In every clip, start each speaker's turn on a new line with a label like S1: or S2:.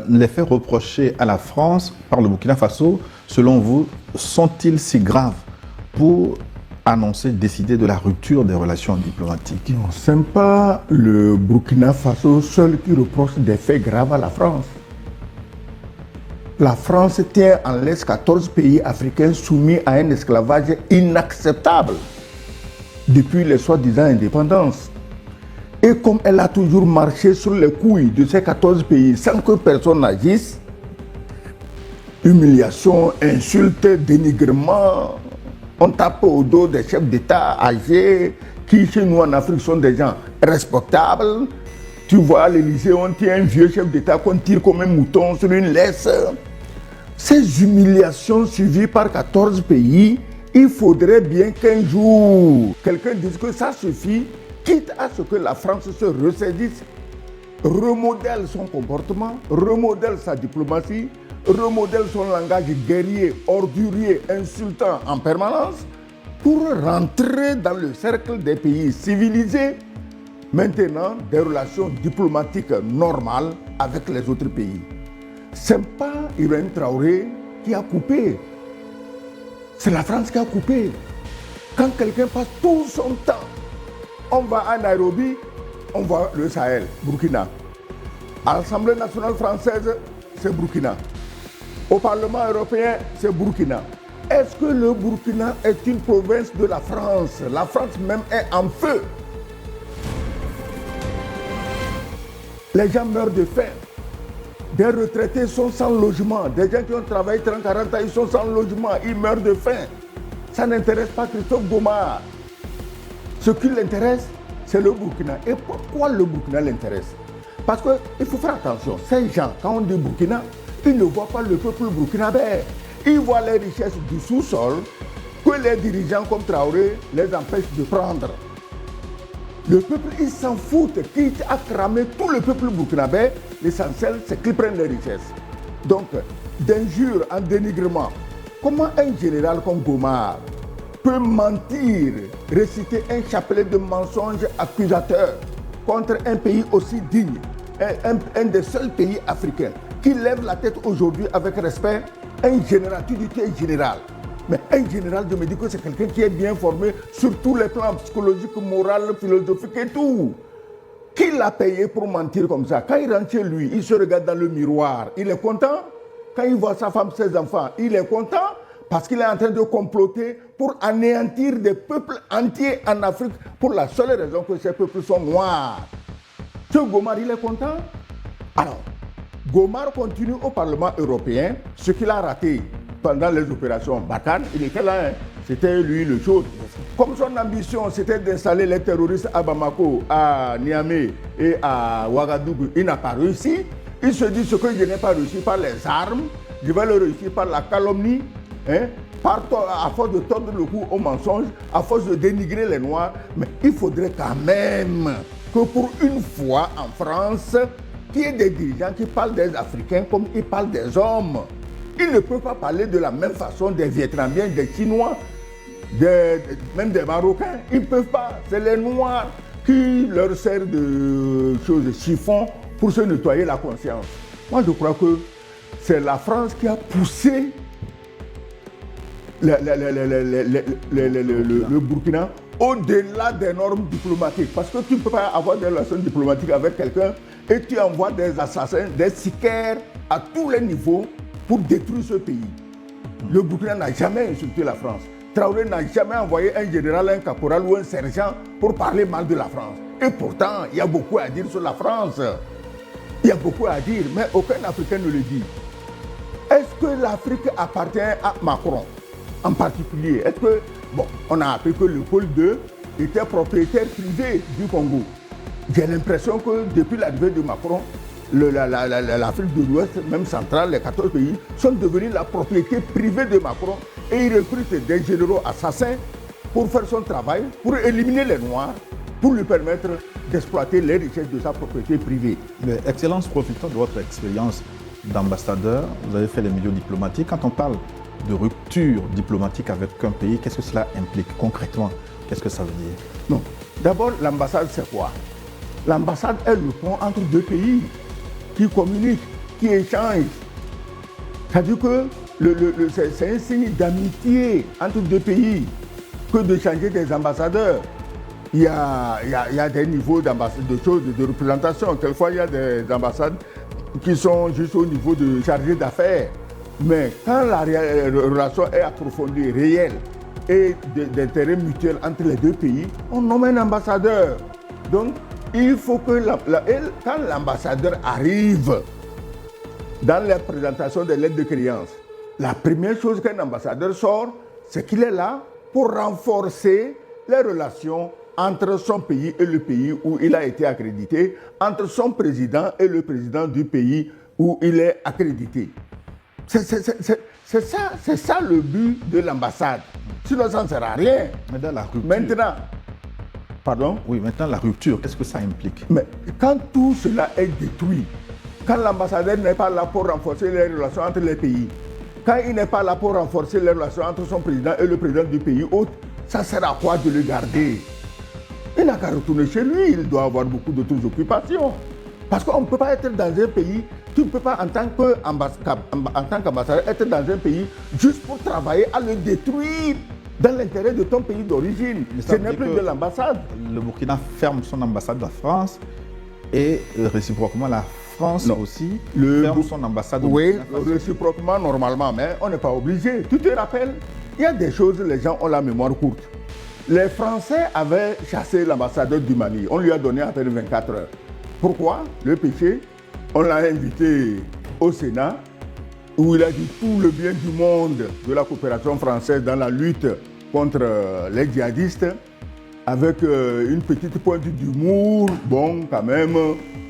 S1: Les faits reprochés à la France par le Burkina Faso, selon vous, sont-ils si graves pour annoncer, décider de la rupture des relations diplomatiques?
S2: Non, ce n'est pas le Burkina Faso seul qui reproche des faits graves à la France. La France tient en laisse 14 pays africains soumis à un esclavage inacceptable depuis les soi-disant indépendances. Et comme elle a toujours marché sur les couilles de ces 14 pays sans que personne n'agisse, humiliation, insultes, dénigrement, on tape au dos des chefs d'État âgés qui chez nous en Afrique sont des gens respectables. Tu vois à l'Élysée, on tient un vieux chef d'État qu'on tire comme un mouton sur une laisse. Ces humiliations suivies par 14 pays, il faudrait bien qu'un jour, quelqu'un dise que ça suffit, quitte à ce que la France se ressaisisse, remodèle son comportement, remodèle sa diplomatie, remodèle son langage guerrier, ordurier, insultant en permanence, pour rentrer dans le cercle des pays civilisés, maintenant des relations diplomatiques normales avec les autres pays. Ce n'est pas Ibrahim Traoré qui a coupé, c'est la France qui a coupé. Quand quelqu'un passe tout son temps, on va à Nairobi, on voit le Sahel, Burkina. À l'Assemblée nationale française, c'est Burkina. Au Parlement européen, c'est Burkina. Est-ce que le Burkina est une province de la France? La France même est en feu. Les gens meurent de faim. Des retraités sont sans logement. Des gens qui ont travaillé 30-40 ans, ils sont sans logement. Ils meurent de faim. Ça n'intéresse pas Christophe Gomard. Ce qui l'intéresse, c'est le Burkina. Et pourquoi le Burkina l'intéresse? Parce qu'il faut faire attention. Ces gens, quand on dit Burkina, ils ne voient pas le peuple burkinabé. Ils voient les richesses du sous-sol que les dirigeants comme Traoré les empêchent de prendre. Le peuple, ils s'en foutent. Quitte à cramer tout le peuple burkinabé, l'essentiel, c'est qu'ils prennent les richesses. Donc, d'injures en dénigrement. Comment un général comme Gomard peut mentir, réciter un chapelet de mensonges accusateurs contre un pays aussi digne, un des seuls pays africains qui lève la tête aujourd'hui avec respect? Un général, tu dis que tu es général. Mais un général, je me dis que c'est quelqu'un qui est bien formé sur tous les plans psychologiques, moral, philosophiques et tout. Qui l'a payé pour mentir comme ça? Quand il rentre chez lui, il se regarde dans le miroir, il est content. Quand il voit sa femme, ses enfants, il est content parce qu'il est en train de comploter pour anéantir des peuples entiers en Afrique pour la seule raison que ces peuples sont noirs. Ce Gomard, il est content? Alors, Gomard continue au Parlement européen, ce qu'il a raté pendant les opérations Barkhane. Il était là, hein. C'était lui le chaud. Comme son ambition, c'était d'installer les terroristes à Bamako, à Niamey et à Ouagadougou, il n'a pas réussi. Il se dit ce que je n'ai pas réussi par les armes, je vais le réussir par la calomnie, hein, à force de tordre le cou au mensonge, à force de dénigrer les Noirs. Mais il faudrait quand même que pour une fois en France, qu'il y ait des dirigeants qui parlent des Africains comme ils parlent des hommes. Ils ne peuvent pas parler de la même façon des Vietnamiens, des Chinois, même des Marocains. Ils ne peuvent pas. C'est les Noirs qui leur servent de choses chiffon pour se nettoyer la conscience. Moi, je crois que c'est la France qui a poussé le Burkina au-delà des normes diplomatiques. Parce que tu ne peux pas avoir des relations diplomatiques avec quelqu'un et tu envoies des assassins, des sicaires à tous les niveaux pour détruire ce pays. Le Burkina n'a jamais insulté la France. Traoré n'a jamais envoyé un général, un caporal ou un sergent pour parler mal de la France. Et pourtant, il y a beaucoup à dire sur la France. Il y a beaucoup à dire, mais aucun Africain ne le dit. Est-ce que l'Afrique appartient à Macron en particulier? Est-ce que, bon, on a appris que le pôle 2 était propriétaire privé du Congo. J'ai l'impression que depuis l'arrivée de Macron, l'Afrique de l'Ouest, même centrale, les 14 pays, sont devenus la propriété privée de Macron et il recrute des généraux assassins pour faire son travail, pour éliminer les Noirs, pour lui permettre d'exploiter les richesses de sa propriété privée.
S1: Mais Excellence, profitant de votre expérience d'ambassadeur, vous avez fait les milieux diplomatiques. Quand on parle de rupture diplomatique avec un pays, qu'est-ce que cela implique concrètement? Qu'est-ce que ça veut dire?
S2: Non. D'abord, l'ambassade, c'est quoi? L'ambassade est le pont entre deux pays qui communiquent. qui échangent. C'est-à-dire que c'est un signe d'amitié entre deux pays que de changer des ambassadeurs. Il y a des niveaux de choses, de représentation. Quelquefois, il y a des ambassades qui sont juste au niveau de chargé d'affaires. Mais quand la relation est approfondie, réelle et d'intérêt mutuel entre les deux pays, on nomme un ambassadeur. Donc, il faut que quand l'ambassadeur arrive dans la présentation des lettres de créance, la première chose qu'un ambassadeur sort, c'est qu'il est là pour renforcer les relations entre son pays et le pays où il a été accrédité, entre son président et le président du pays où il est accrédité. C'est ça le but de l'ambassade. Sinon, ça ne sert à rien.
S1: Mais dans la rupture,
S2: maintenant, pardon?
S1: Oui, maintenant la rupture, qu'est-ce que ça implique?
S2: Mais quand tout cela est détruit, quand l'ambassadeur n'est pas là pour renforcer les relations entre les pays, quand il n'est pas là pour renforcer les relations entre son président et le président du pays hôte, ça sert à quoi de le garder? Il n'a qu'à retourner chez lui, il doit avoir beaucoup d'autres occupations. Parce qu'on ne peut pas être dans un pays, tu ne peux pas en tant qu'ambassadeur être dans un pays juste pour travailler à le détruire dans l'intérêt de ton pays d'origine. Ce n'est plus de l'ambassade.
S1: Le Burkina ferme son ambassade en France et réciproquement la France aussi ferme son ambassade au
S2: Oui,
S1: Burkina Faso.
S2: réciproquement normalement, mais on n'est pas obligé. Tu te rappelles, il y a des choses, les gens ont la mémoire courte. Les Français avaient chassé l'ambassadeur du Mali. On lui a donné à peine 24 heures. Pourquoi? Le péché, on l'a invité au Sénat, où il a dit tout le bien du monde de la coopération française dans la lutte contre les djihadistes, avec une petite pointe d'humour, bon, quand même,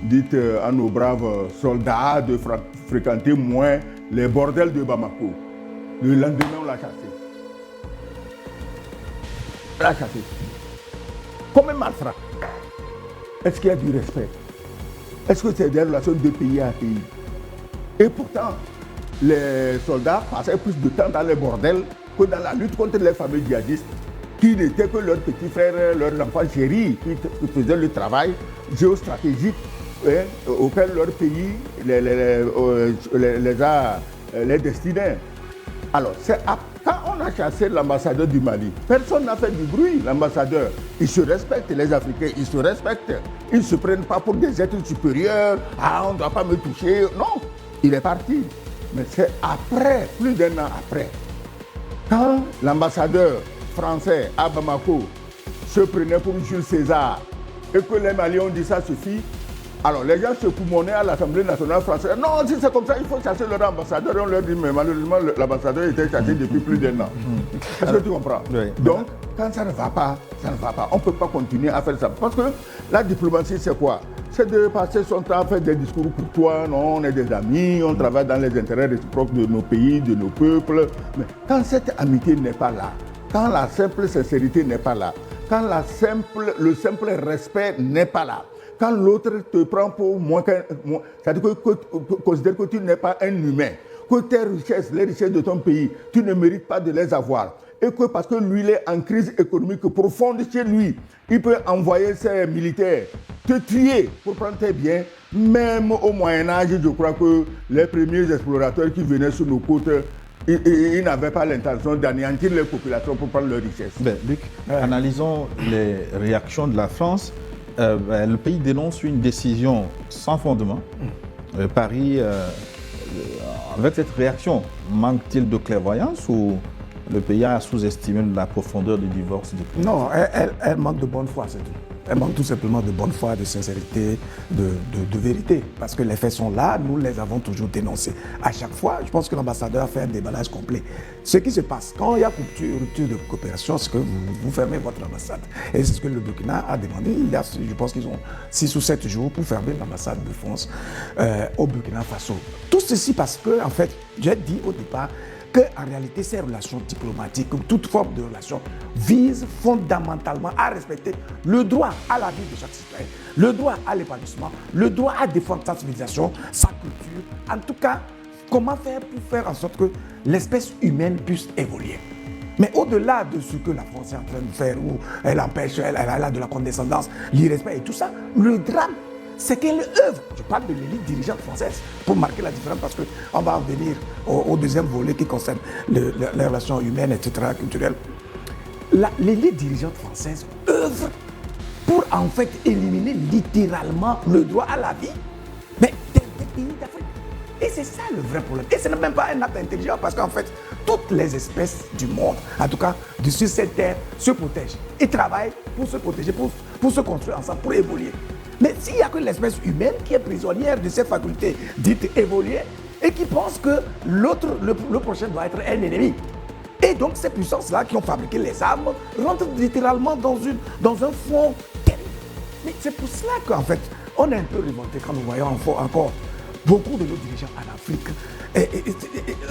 S2: dites à nos braves soldats de fréquenter moins les bordels de Bamako. Le lendemain, on l'a chassé. On l'a chassé. Comme un malfrat. Est-ce qu'il y a du respect? Est-ce que c'est des relations de pays à pays? Et pourtant, les soldats passaient plus de temps dans les bordels que dans la lutte contre les fameux djihadistes, qui n'étaient que leurs petits frères, leurs enfants chéris, qui faisaient le travail géostratégique auquel leur pays les destinait. Alors, quand on a chassé l'ambassadeur du Mali, personne n'a fait du bruit, l'ambassadeur. Ils se respectent, les Africains, ils se respectent. Ils ne se prennent pas pour des êtres supérieurs. Ah, on ne doit pas me toucher. Non, il est parti. Mais c'est après, plus d'un an après, quand l'ambassadeur français à Bamako se prenait pour Jules César et que les Maliens ont dit ça suffit, alors les gens se poumonaient à l'Assemblée nationale française. Non, si c'est comme ça, il faut chasser leur ambassadeur. Et on leur dit, mais malheureusement, l'ambassadeur était chassé depuis plus d'un an. Est-ce que tu comprends?
S1: Oui.
S2: Donc, quand ça ne va pas, ça ne va pas. On ne peut pas continuer à faire ça. Parce que la diplomatie, c'est quoi? C'est de passer son temps à faire des discours courtois. Non, on est des amis, on travaille dans les intérêts réciproques de nos pays, de nos peuples. Mais quand cette amitié n'est pas là, quand la simple sincérité n'est pas là, quand le simple respect n'est pas là, quand l'autre te prend pour moins qu'un... C'est-à-dire que considère que tu n'es pas un humain, que tes richesses, les richesses de ton pays, tu ne mérites pas de les avoir. Et que parce que lui, il est en crise économique profonde chez lui, il peut envoyer ses militaires te tuer pour prendre tes biens. Même au Moyen-Âge, je crois que les premiers explorateurs qui venaient sur nos côtes, ils n'avaient pas l'intention d'anéantir les populations pour prendre leurs richesses.
S1: Ben, Luc, analysons les réactions de la France. Le pays dénonce une décision sans fondement. Paris, avec cette réaction, manque-t-il de clairvoyance ou le pays a sous-estimé la profondeur du divorce diplomatique?
S3: Non, elle manque de bonne foi, c'est tout. Elle manque tout simplement de bonne foi, de sincérité, de vérité. Parce que les faits sont là, nous les avons toujours dénoncés. À chaque fois, je pense que l'ambassadeur a fait un déballage complet. Ce qui se passe, quand il y a rupture de coopération, c'est que vous fermez votre ambassade. Et c'est ce que le Burkina a demandé. Je pense qu'ils ont 6 ou 7 jours pour fermer l'ambassade de France au Burkina Faso. Tout ceci parce que, en fait, j'ai dit au départ, qu'en réalité, ces relations diplomatiques, comme toute forme de relation, visent fondamentalement à respecter le droit à la vie de chaque citoyen, le droit à l'épanouissement, le droit à défendre sa civilisation, sa culture. En tout cas, comment faire pour faire en sorte que l'espèce humaine puisse évoluer. Mais au-delà de ce que la France est en train de faire, où elle empêche, elle a de la condescendance, l'irrespect et tout ça, le drame, c'est quelle œuvre. Je parle de l'élite dirigeante française pour marquer la différence parce qu'on va en venir au deuxième volet qui concerne les relations humaines, etc., culturelles. L'élite dirigeante française œuvre pour en fait éliminer littéralement le droit à la vie, mais des pays d'Afrique. Et c'est ça le vrai problème. Et ce n'est même pas un acte intelligent parce qu'en fait, toutes les espèces du monde, en tout cas sur cette terre, se protègent et travaillent pour se protéger, pour se construire ensemble, pour évoluer. Mais s'il n'y a que l'espèce humaine qui est prisonnière de cette faculté dite évoluer et qui pense que l'autre, le prochain doit être un ennemi. Et donc ces puissances-là qui ont fabriqué les armes rentrent littéralement dans un fond terrible. Mais c'est pour cela qu'en fait, on est un peu révolté quand nous voyons encore beaucoup de nos dirigeants en Afrique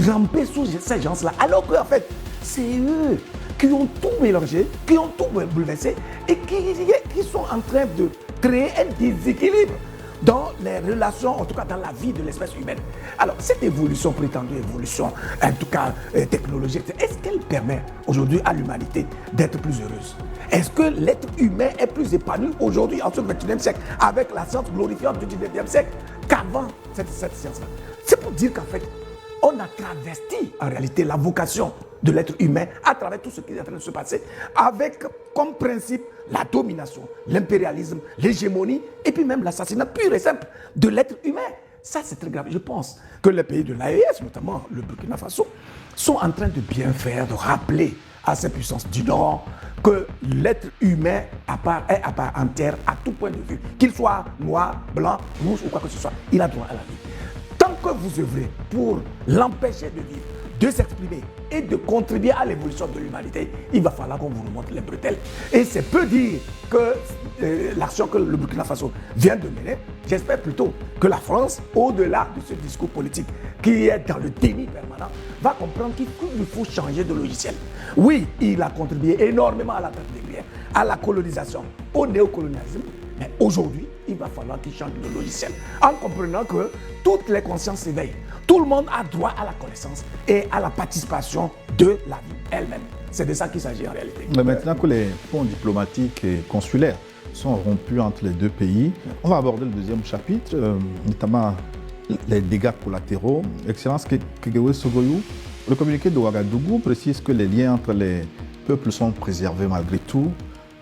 S3: ramper sous ces gens-là. Alors qu'en fait, c'est eux qui ont tout mélangé, qui ont tout bouleversé et qui sont en train de créer un déséquilibre dans les relations, en tout cas dans la vie de l'espèce humaine. Alors, cette évolution, prétendue évolution, en tout cas technologique, est-ce qu'elle permet aujourd'hui à l'humanité d'être plus heureuse? Est-ce que l'être humain est plus épanoui aujourd'hui, en ce 21e siècle, avec la science glorifiante du 19e siècle, qu'avant cette science-là? C'est pour dire qu'en fait, on a travesti en réalité la vocation de l'être humain à travers tout ce qui est en train de se passer, avec comme principe la domination, l'impérialisme, l'hégémonie et puis même l'assassinat pur et simple de l'être humain. Ça, c'est très grave. Je pense que les pays de l'AES, notamment le Burkina Faso, sont en train de bien faire, de rappeler à ces puissances du Nord que l'être humain est à part entière à tout point de vue, qu'il soit noir, blanc, rouge ou quoi que ce soit, il a droit à la vie. Tant que vous œuvrez pour l'empêcher de vivre, de s'exprimer et de contribuer à l'évolution de l'humanité, il va falloir qu'on vous remonte les bretelles. Et c'est peu dire que l'action que le Burkina Faso vient de mener, j'espère plutôt que la France, au-delà de ce discours politique qui est dans le déni permanent, va comprendre qu'il faut changer de logiciel. Oui, il a contribué énormément à la traite des biens, à la colonisation, au néocolonialisme, mais aujourd'hui, il va falloir qu'il change de logiciel en comprenant que toutes les consciences s'éveillent. Tout le monde a droit à la connaissance et à la participation de la vie elle-même. C'est de ça qu'il s'agit en réalité.
S1: Mais maintenant que les ponts diplomatiques et consulaires sont rompus entre les deux pays, on va aborder le deuxième chapitre, notamment les dégâts collatéraux. Excellence Kekewe Sogoyou, le communiqué de Ouagadougou précise que les liens entre les peuples sont préservés malgré tout.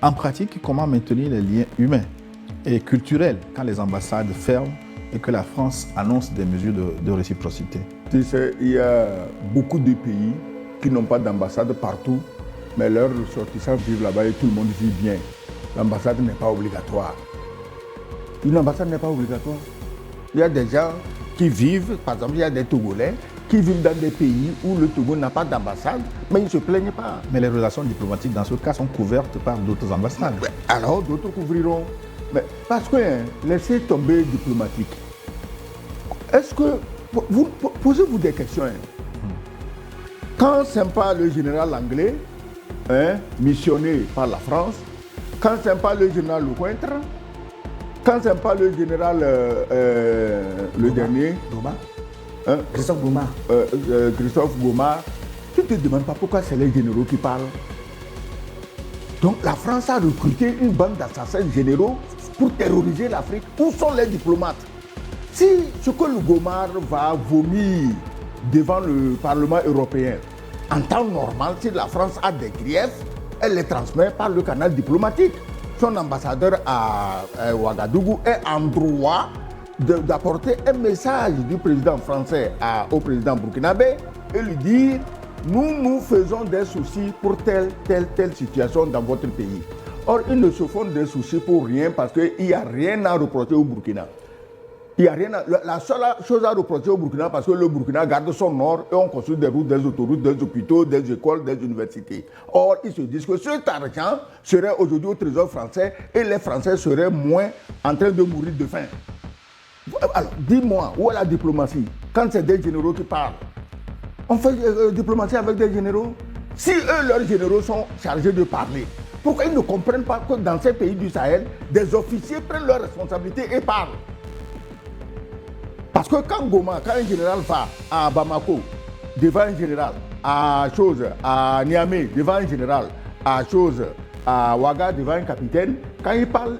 S1: En pratique, comment maintenir les liens humains et culturels quand les ambassades ferment et que la France annonce des mesures de réciprocité?
S2: Tu sais, il y a beaucoup de pays qui n'ont pas d'ambassade partout, mais leurs ressortissants vivent là-bas et tout le monde vit bien. L'ambassade n'est pas obligatoire. Une ambassade n'est pas obligatoire. Il y a des gens qui vivent, par exemple, il y a des Togolais qui vivent dans des pays où le Togo n'a pas d'ambassade, mais ils ne se plaignent pas.
S1: Mais les relations diplomatiques, dans ce cas, sont couvertes par d'autres ambassades.
S2: Alors, d'autres couvriront. Mais parce que, laissez tomber diplomatique. Est-ce que, posez-vous des questions. Quand c'est pas le général anglais, missionné par la France, quand c'est pas le général Lecointre, quand c'est pas le général, le dernier,
S3: Christophe Gouma.
S2: Christophe Gouma, tu ne te demandes pas pourquoi c'est les généraux qui parlent. Donc la France a recruté une bande d'assassins généraux pour terroriser l'Afrique. Où sont les diplomates? Si ce que le Gomar va vomir devant le Parlement européen, en temps normal, si la France a des griefs, elle les transmet par le canal diplomatique. Son ambassadeur à Ouagadougou est en droit d'apporter un message du président français au président burkinabé et lui dire: nous faisons des soucis pour telle situation dans votre pays. Or, ils ne se font des soucis pour rien parce qu'il n'y a rien à reprocher au Burkina. Il y a rien la seule chose à reprocher au Burkina, parce que le Burkina garde son nord et on construit des routes, des autoroutes, des hôpitaux, des écoles, des universités. Or, ils se disent que cet argent serait aujourd'hui au trésor français et les Français seraient moins en train de mourir de faim. Alors, dis-moi, où est la diplomatie quand c'est des généraux qui parlent? On fait diplomatie avec des généraux? Si eux, leurs généraux sont chargés de parler, pourquoi ils ne comprennent pas que dans ces pays du Sahel, des officiers prennent leurs responsabilités et parlent? Parce que quand un général va à Bamako, devant un général, à Niamey, devant un général, à Ouaga, devant un capitaine, quand il parle,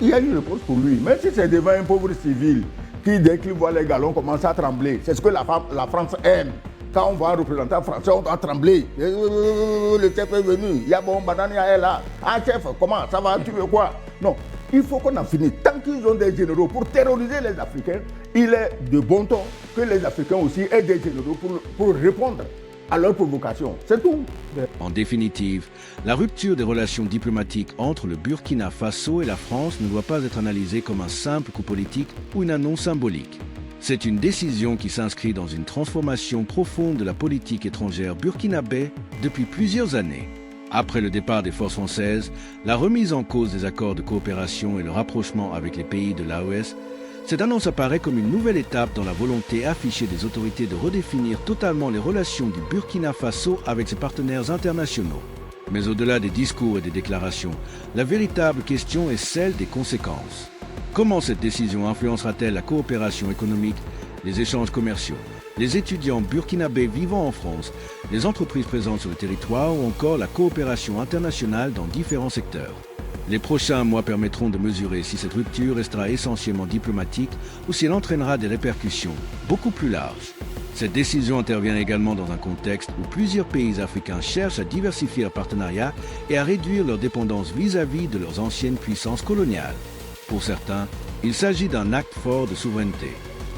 S2: il y a une réponse pour lui. Même si c'est devant un pauvre civil qui, dès qu'il voit les galons, commence à trembler. C'est ce que la France aime. Quand on voit un représentant français, on doit trembler. Le chef est venu. Il y a bon banania est là. Ah chef, comment ça va? Tu veux quoi? Non. Il faut qu'on en finisse. Tant qu'ils ont des généraux pour terroriser les Africains, il est de bon ton que les Africains aussi aient des généraux pour répondre à leurs provocations. C'est tout.
S4: En définitive, la rupture des relations diplomatiques entre le Burkina Faso et la France ne doit pas être analysée comme un simple coup politique ou une annonce symbolique. C'est une décision qui s'inscrit dans une transformation profonde de la politique étrangère burkinabé depuis plusieurs années. Après le départ des forces françaises, la remise en cause des accords de coopération et le rapprochement avec les pays de l'AES, cette annonce apparaît comme une nouvelle étape dans la volonté affichée des autorités de redéfinir totalement les relations du Burkina Faso avec ses partenaires internationaux. Mais au-delà des discours et des déclarations, la véritable question est celle des conséquences. Comment cette décision influencera-t-elle la coopération économique, les échanges commerciaux, les étudiants burkinabés vivant en France, les entreprises présentes sur le territoire ou encore la coopération internationale dans différents secteurs? Les prochains mois permettront de mesurer si cette rupture restera essentiellement diplomatique ou si elle entraînera des répercussions beaucoup plus larges. Cette décision intervient également dans un contexte où plusieurs pays africains cherchent à diversifier leurs partenariats et à réduire leur dépendance vis-à-vis de leurs anciennes puissances coloniales. Pour certains, il s'agit d'un acte fort de souveraineté.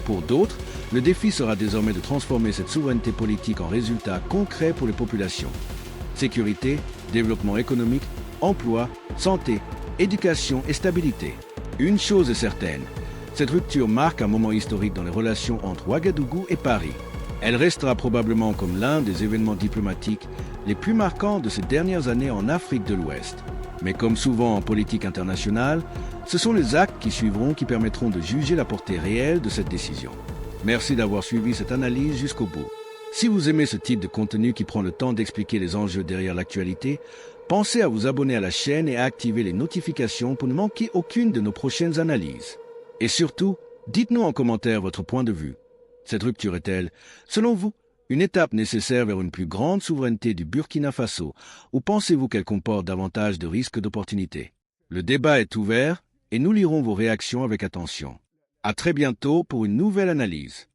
S4: Pour d'autres, le défi sera désormais de transformer cette souveraineté politique en résultats concrets pour les populations. Sécurité, développement économique, emploi, santé, éducation et stabilité. Une chose est certaine, cette rupture marque un moment historique dans les relations entre Ouagadougou et Paris. Elle restera probablement comme l'un des événements diplomatiques les plus marquants de ces dernières années en Afrique de l'Ouest. Mais comme souvent en politique internationale, ce sont les actes qui suivront qui permettront de juger la portée réelle de cette décision. Merci d'avoir suivi cette analyse jusqu'au bout. Si vous aimez ce type de contenu qui prend le temps d'expliquer les enjeux derrière l'actualité, pensez à vous abonner à la chaîne et à activer les notifications pour ne manquer aucune de nos prochaines analyses. Et surtout, dites-nous en commentaire votre point de vue. Cette rupture est-elle, selon vous, une étape nécessaire vers une plus grande souveraineté du Burkina Faso, ou pensez-vous qu'elle comporte davantage de risques d'opportunités? Le débat est ouvert et nous lirons vos réactions avec attention. À très bientôt pour une nouvelle analyse.